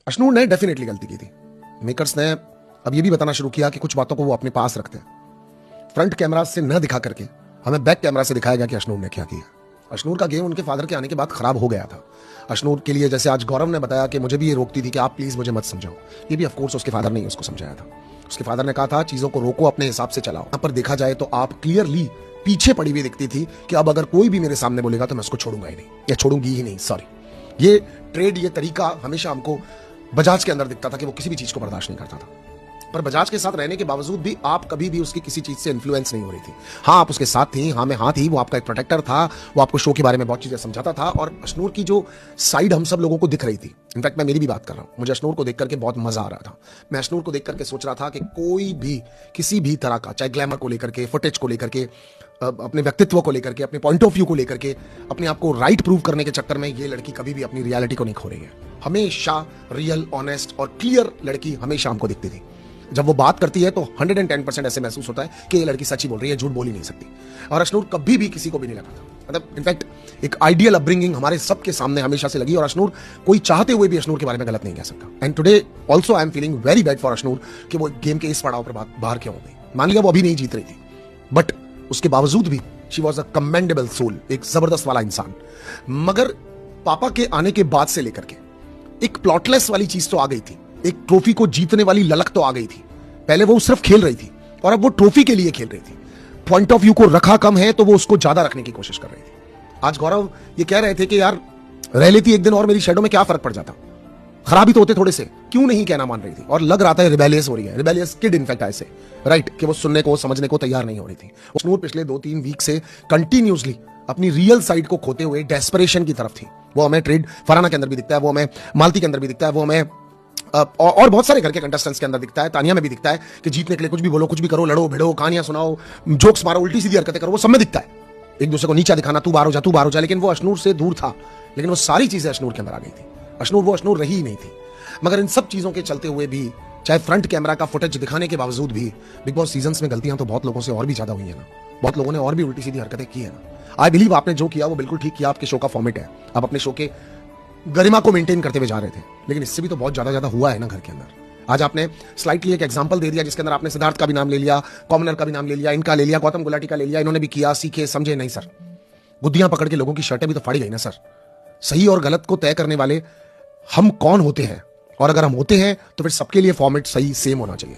अशनूर ने डेफिनेटली गलती की थी। मेकर्स ने अब ये भी बताना शुरू किया कि कुछ बातों को वो अपने पास रखते हैं। फ्रंट कैमरा से न दिखा करके हमें बैक कैमरा से दिखाया गया कि अशनूर ने क्या किया। अशनूर का गेम उनके फादर के आने के बाद खराब हो गया था। अशनूर के लिए, जैसे आज गौरव ने बताया कि मुझे भी ये रोकती थी कि आप प्लीज मुझे मत समझाओ, ये भी ऑफकोर्स उसके फादर ने ही उसको समझाया था। उसके फादर ने कहा था चीजों को रोको, अपने हिसाब से चलाओ। यहाँ पर देखा जाए तो आप क्लियरली पीछे पड़ी हुई दिखती थी कि अब अगर कोई भी मेरे सामने बोलेगा तो मैं उसको छोड़ूंगा ही नहीं, या छोड़ूंगी ही नहीं, सॉरी। ये ट्रेड, ये तरीका हमेशा हमको बजाज के अंदर दिखता था कि वो किसी भी चीज को बर्दाश्त नहीं करता था। पर बजाज के साथ रहने के बावजूद भी आप कभी भी उसकी किसी चीज से इन्फ्लुएंस नहीं हो रही थी। हाँ, आप उसके साथ थी, हाँ में हाँ थी, वो आपका एक प्रोटेक्टर था, वो आपको शो के बारे में बहुत चीजें समझाता था। और अशनूर की जो साइड हम सब लोगों को दिख रही थी, इनफैक्ट मैं मेरी भी बात कर रहा हूं, मुझे अशनूर को देख करके बहुत मजा आ रहा था। मैं अशनूर को देख करके सोच रहा था कि कोई भी किसी भी तरह का, चाहे ग्लैमर को लेकर के, फुटेज को लेकर के, अपने व्यक्तित्व को लेकर के, अपने पॉइंट ऑफ व्यू को लेकर के, अपने आप को राइट प्रूव करने के चक्कर में ये लड़की कभी भी अपनी रियलिटी को नहीं खो रही है। हमेशा रियल, ऑनेस्ट और क्लियर लड़की हमेशा हमको दिखती थी। जब वो बात करती है तो 110% ऐसे महसूस होता है कि ये लड़की सच्ची बोल रही है, झूठ बोल ही नहीं सकती। और अशनूर कभी भी किसी को भी नहीं लगा था, मतलब इनफैक्ट एक आइडियल अपब्रिंगिंग हमारे सबके सामने हमेशा से लगी। और अशनूर, कोई चाहते हुए भी अशनूर के बारे में गलत नहीं कह सकता। And today also I am feeling very bad for Ashnoor कि वो गेम के इस पड़ाव पर बाहर क्यों हो गई। मान लिया वो अभी नहीं जीत रही थी, बट उसके बावजूद भी she was a commendable soul, एक जबरदस्त वाला इंसान। मगर पापा के आने के बाद से लेकर के एक प्लॉटलेस वाली चीज तो आ गई थी, एक ट्रॉफी को जीतने वाली ललक तो आ गई थी। पहले वो सिर्फ खेल रही थी और अब वो ट्रॉफी के लिए खेल रही थी। पॉइंट ऑफ व्यू को रखा कम है तो वो उसको ज्यादा रखने की कोशिश कर रही थी। आज गौरव ये कह रहे थे कि यार रह लेती एक दिन और मेरी शैडो में, क्या फर्क पड़ जाता, खराबी तो होते थोड़े से, क्यों नहीं कहना मान रही थी। और लग रहा था रिबेलियस हो रही है, रिबेलियस किड इनफैक्ट ऐसे, राइट, कि वो सुनने को समझने को तैयार नहीं हो रही थी। अशनूर पिछले 2-3 वीक से कंटिन्यूसली अपनी रियल साइड को खोते हुए डेस्परेशन की तरफ थी। वो हमें ट्रेड फरहाना के अंदर भी दिखता है, वो हमें मालती के अंदर भी दिखता है, वो हमें और बहुत सारे घर के कंटेस्टेंट्स के अंदर दिखता है, तानिया में भी दिखता है कि जीतने के लिए कुछ भी बोलो, कुछ भी करो, लड़ो भिड़ो, कहानियां सुनाओ, जोक्स मारो, उल्टी सीधी हरकतें करो, वो सब में दिखता है। एक दूसरे को नीचा दिखाना, तू बाहर हो जा, तू बाहर हो जा। लेकिन वो अशनूर से दूर था, लेकिन वो सारी चीजें अशनूर के अंदर आ गई थी। अशनूर वो अशनूर रही ही नहीं थी। मगर इन सब चीजों के चलते हुए भी, चाहे फ्रंट कैमरा का फुटेज दिखाने के बावजूद भी, बिग बॉस सीजन्स में गलतियां तो बहुत लोगों से और भी ज्यादा हुई है ना, बहुत लोगों ने और भी उल्टी सीधी हरकतें की है ना। आई बिलीव आपने जो किया वो बिल्कुल ठीक किया, आपके शो का फॉर्मेट है, आप अपने शो के गरिमा को मेंटेन करते हुए जा रहे थे। लेकिन इससे भी तो बहुत ज्यादा हुआ है ना घर के अंदर। आज आपने स्लाइटली एक एग्जांपल दे दिया जिसके अंदर आपने सिद्धार्थ का भी नाम ले लिया, कॉमनर का भी नाम ले लिया, इनका ले लिया, गौतम गुलाटी का ले लिया। इन्होंने भी किया, सीखे, समझे नहीं सर। बुद्धियां पकड़ के लोगों की शर्टें भी तो फाड़ी गई ना सर। सही और गलत को तय करने वाले हम कौन होते हैं, और अगर हम होते हैं तो फिर सबके लिए फॉर्मेट सही सेम होना चाहिए।